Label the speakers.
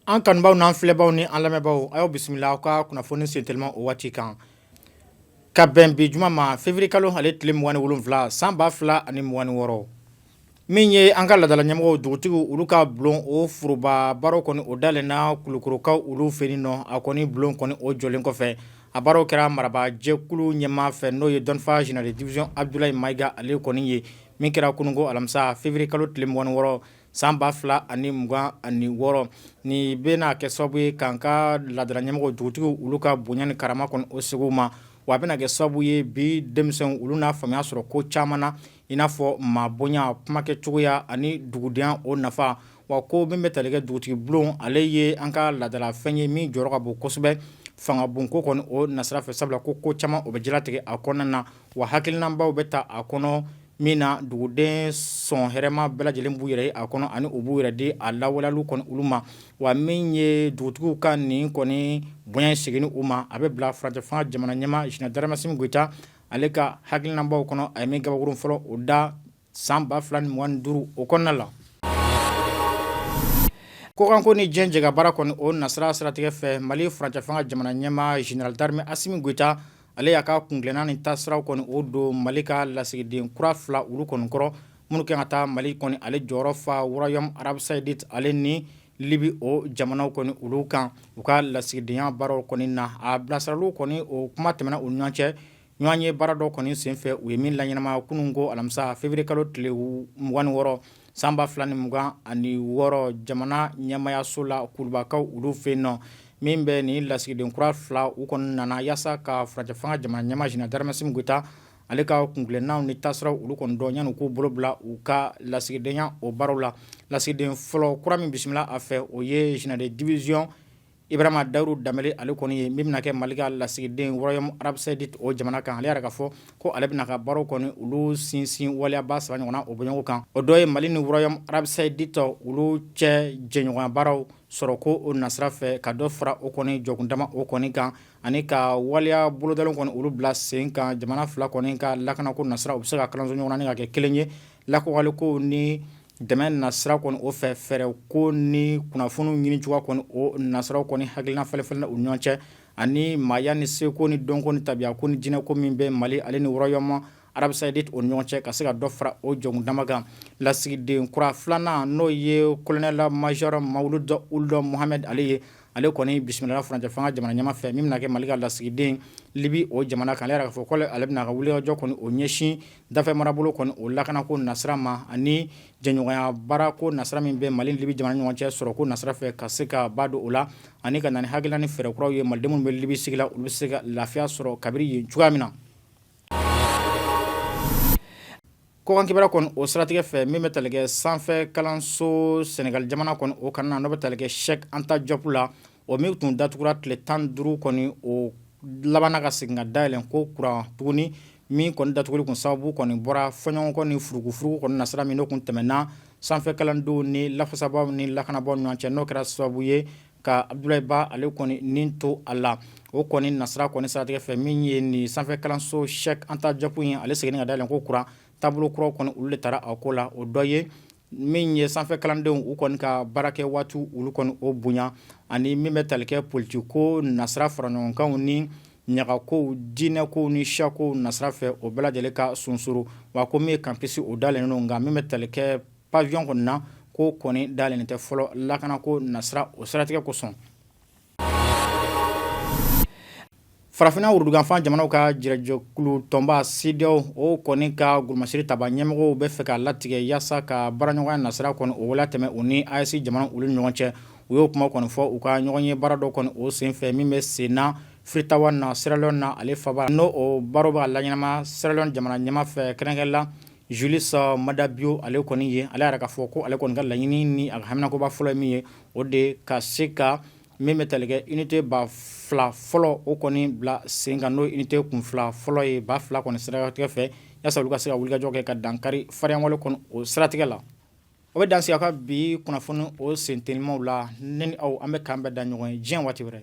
Speaker 1: An kanbaw n'an filɛbaw ni an lamɛnbaw a y'aw bisimila aw ka kunnafoni sentelima o waati kan ka bɛn bi juma ma février kalo ale tile 27 san 2026 min ye an ka ladala ɲɛmɔgɔw dugutigiw olu ka bulon o foroba baaraw kɔni o dalenna Kulukorokaw olu fɛ yen nɔ a kɔni bulon kɔni o jɔlen kɔfɛ a baaraw kɛra maraba jɛkulu ɲɛmaa fɛ n'o ye dɔnnifa général de division Abdulaye Mayiga ale kɔni ye min kɛra kunungo alamisa février kalo tile 26 san 2026 ni bɛna kɛ sababu ye k'an ka ladala ɲɛmɔgɔw dugutigiw olu ka bonya ni karama kɔni o segu ma wa a bɛna kɛ sababu ye bi denmisɛnw olu n'a faamuya sɔrɔ ko caman na i n'a fɔ maa bonya kumakɛ cogoya ani dugudenya o nafa wa ko min bɛ tali kɛ dugutigi bulon ale ye an ka ladala fɛn ye min jɔyɔrɔ ka bon kosɛbɛ fanga bonko kɔni o nasira fɛ sabula ko caman o bɛ jilatigɛ a kɔnɔna na wa hakilinanbaw bɛ ta a kɔnɔ min na duguden sɔn hɛrɛma bɛɛ lajɛlen b'u yɛrɛ ye a kɔnɔ ani u b'u yɛrɛ di a lawaleyaliw kɔni olu ma wa min ye dugutigiw ka nin kɔni bonya seginni u ma a bɛ bila Faransɛ fanga jamana ɲɛmaa Général Darmasin Goyita ale ka hakilinanbaw kɔnɔ a ye min gabakurun fɔlɔ o da san 2025 o kɔnɔna la. Kokanko ni diɲɛ jɛga baara kɔni o nasira siratigɛ fɛ Mali Faransɛ fanga jamana ɲɛmaa Général Darmasin Goyita ale y'a ka kungilenna ni tasiraw kɔni o don Mali ka lasigiden kura 2 olu kɔni kɔrɔ minnu kan ka taa Mali kɔni ale jɔyɔrɔ fa Royaume Arabe Saoudite ale ni Libi o jamanaw kɔni olu kan u ka lasigidenya baaraw kɔni na a bilasiraliw kɔni o kuma tɛmɛna u ɲɔgɔn cɛ ɲɔgɔn ye baara dɔ kɔni senfɛ u ye min laɲɛnama kunungo alamisa février kalo tile 26 san 2026 jamana ɲɛmayaso la Kulubakaw olu fɛ yen nɔ min bɛ ni lasigiden kura 2 u kɔni nana yaasa ka Faransɛ fanga jamana ɲɛmaa Général Darmasin Goyita ale ka kungilennaw ni tasiraw olu kɔni dɔn yanni u k'u bolo bila u ka lasigidenya o baaraw la lasigiden fɔlɔ kura min bisimila a fɛ o ye Général de division Ibrahima Daouda Dembélé ale kɔni ye min bɛna kɛ Mali ka lasigiden Royaume Arabe Saoudite o jamana kan ale yɛrɛ ka fɔ ko ale bɛna ka baaraw kɔni olu sinsin waliyaba 3 ɲɔgɔnna o bɔɲɔgɔn kan o dɔ ye Mali ni Royaume Arabe Saoudite olu cɛ jɛɲɔgɔnya baaraw sɔrɔ ko o nasira fɛ ka dɔ fara o kɔni jɔkundama o kɔni kan ani ka waliya bolodalen kɔni olu bila sen kan jamana 2 kɔni ka lakanako nasira u bɛ se ka kalanso ɲɔgɔnna ni ka kɛ kelen ye lakɔwaliko ni dɛmɛ nasira kɔni o fɛ fɛrɛ ko ni kunnafoniw ɲini cogoya kɔni o nasiraw kɔni hakilina fɛlɛfɛlɛ u ɲɔgɔn cɛ ani maaya ni seko ni dɔnko ni tabiya ko ni jinɛ ko min bɛ Mali ale ni Royaume Arabe Saoudite o ɲɔgɔn cɛ ka se ka dɔ fara o jɔkundama kan lasigiden kura 2nan n'o ye colonel major Mawuludu Ould Mohamed ale ye ale kɔni bisimila Faransɛ fanga jamana ɲɛmaa fɛ min bɛna kɛ Mali ka lasigiden Libi o jamana kan ale yɛrɛ ka fɔ ko ale bɛna ka wulikajɔ kɔni o ɲɛsin dafɛ marabolo kɔni o lakanako nasira ma ani jɛɲɔgɔnya baara ko nasira min bɛ Mali Libi jamana ɲɔgɔn cɛ sɔrɔ ko nasira fɛ ka se ka ba don o la ani ka na ni hakilina ni fɛɛrɛ kuraw ye malidenw minnu bɛ Libi sigi la olu bɛ se ka lafiya sɔrɔ kabiri yen cogoya min na. Kokan kibara kɔni o siratigɛ fɛ min bɛ tali kɛ sanfɛ kalanso Senegal jamana kɔni o kan na n'o bɛ tali kɛ Cheikh Anta Diop la o min tun datugura tile 15 kɔni o labanna ka segin ka dayɛlɛn ko kuran tuguni min kɔni datuguli kun sababu kɔni bɔra fɔɲɔgɔnkɔ ni furugufurugu kɔni nasira min n'o kun tɛmɛna sanfɛ kalandenw ni lafasabaw ni lakanabaw ɲɔgɔn cɛ n'o kɛra sababu ye ka Abdoulaye Ba ale kɔni nin to a la o kɔni nasira kɔni siratigɛ fɛ min ye ni sanfɛ kalanso Cheikh Anta Diop ye ale seginni ka dayɛlɛn ko kuran taabolo kuraw kɔni olu de taara a ko la o dɔ ye min ye sanfɛ kalandenw u kɔni ka baarakɛ waati olu kɔni o bonya ani min bɛ tali kɛ politiko nasira fara ɲɔgɔnkanw ni ɲagakow diinɛkow ni siyakow nasira fɛ o bɛɛ lajɛlen ka sunsuru wa ko min ye campus o dayɛlɛnnen don nka min bɛ tali kɛ pavillon kɔni na ko kɔni dayɛlɛnnen tɛ fɔlɔ lakanako nasira o siratigɛ kosɔn. Farafinna wuruduganfan jamanaw ka jirɛjɛkulu tɔnba CEDEAO o kɔni ka golomasiri taba ɲɛmɔgɔw bɛ fɛ ka latigɛ yaasa ka baaraɲɔgɔnya nasira kɔni o wala tɛmɛ u ni AES jamana olu ɲɔgɔn cɛ u y'o kuma kɔni fɔ u ka ɲɔgɔn ye baara dɔ kɔni o senfɛ min bɛ senna Freetown na Sierra Leone na ale faba n'o o baaraw bɛ ka laɲɛnama Sierra Leone jamana ɲɛmaa fɛ kɛrɛnkɛrɛnla Julius Mada Bio ale kɔni ye ale yɛrɛ ka fɔ ko ale kɔni ka laɲini ni a ka haminakoba fɔlɔ ye min ye o de ka se ka min bɛ tali kɛ unité ba 2 fɔlɔ o kɔni bila sen kan n'o unité kun 2 fɔlɔ ye ba 2 kɔni siratigɛ fɛ yaasa olu ka se ka wulikajɔ kɛ ka dankari fariyanwale kɔni o siratigɛ la o bɛ dan sigi aw ka bi kunnafoni o sentelimaw la ne ni aw an bɛ k'an bɛɛ da ɲɔgɔn ye diɲɛ waati wɛrɛ